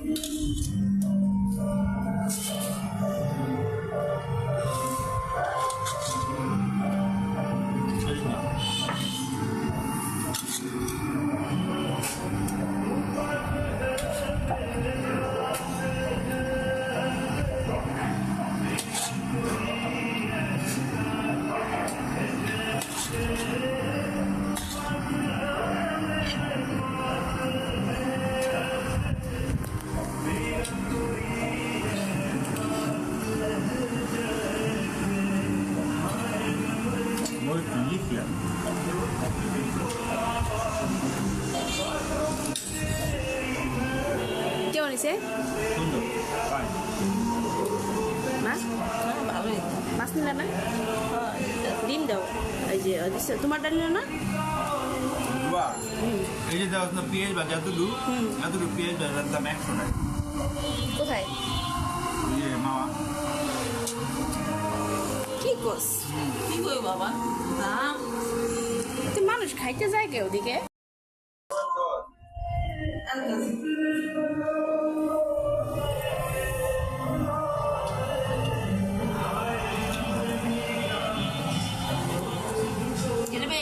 কেমন হয়েছে? মাছ মাছ নিলে না? ডিম দাও। এই যে তোমার ডাল নিল না? এই যে দেওয়া না পেঁয়াজ বা যতটুকু পেঁয়াজ বাজার দাম 100 টাকা। কোথায়? মামা কি করছ? কি কই বাবা? দাম তুই মানুষ খাইতে যায় কে ওদিকে?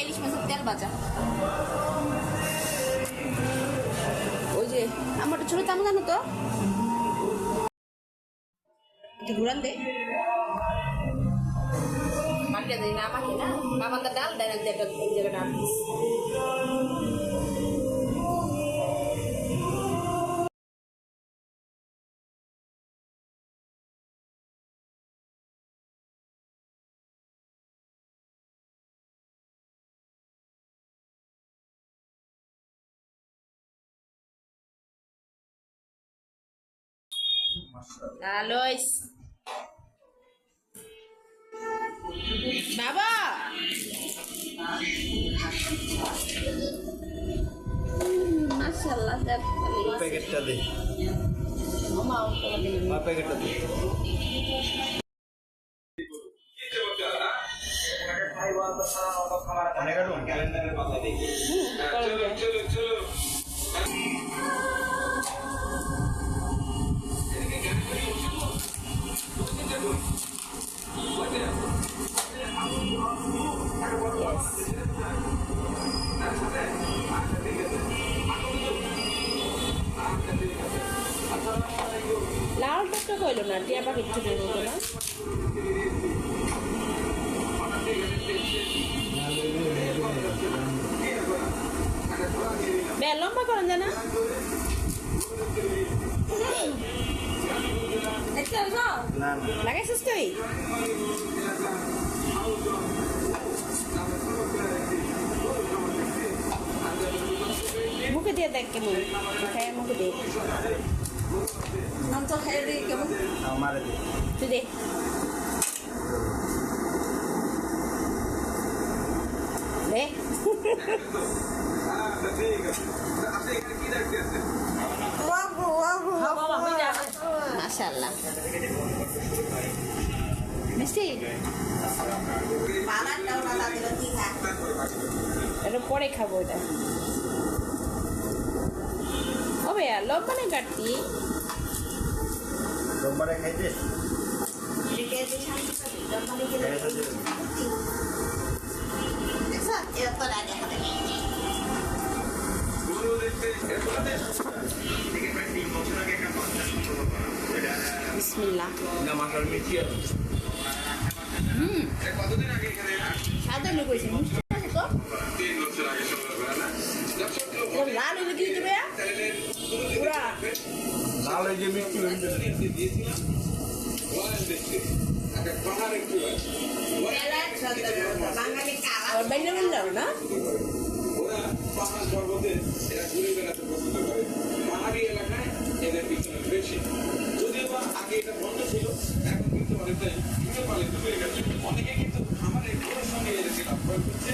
ইলিশ মাছের তেল ভাজা। ওই যে আমার ছোট চামচ জানো তো ঘুরান দে মাটিটা দেয় না মাটি না বাবাটা ডাল দেয় না জায়গাটা ডাল Alois. Baba. Masyaallah dah. Packet টা দে। Mama মা প্যাকেটটা দে। লাল টকটা কইলো না টিয়া পাখি ছোট মতো না বে লম্বা করেন যায় না লাগাইছিস তুই মুখে দিয়ে দেখ কেমন খায় মুখে দিয়ে নাম তো খেয়ে দিই কেমন আমারে দে। তুই দে দে মাশাআল্লাহ মিষ্টি এটা পরে খাবো এটা ও ভাইয়া লম্বা নেই কাটতি সোমবারে খাইতে বিসমিল্লাহ না মাথার মিষ্টি আছে। সাদা লোক হয়েছে মিষ্টি আছে তো লাল হইলে কি দিবে পুরা লাল এই যে মিষ্টি হইছে আর বাইরে বললাম না পাহাড়ি এলাকায় এদের পিছনে বেশি যদিও বা আগে এটা বন্ধ ছিল এখন কিন্তু অনেকটাই পালিত হয়ে গেছে অনেকে কিন্তু আমার এই সঙ্গে এদেরকে লাভ করছে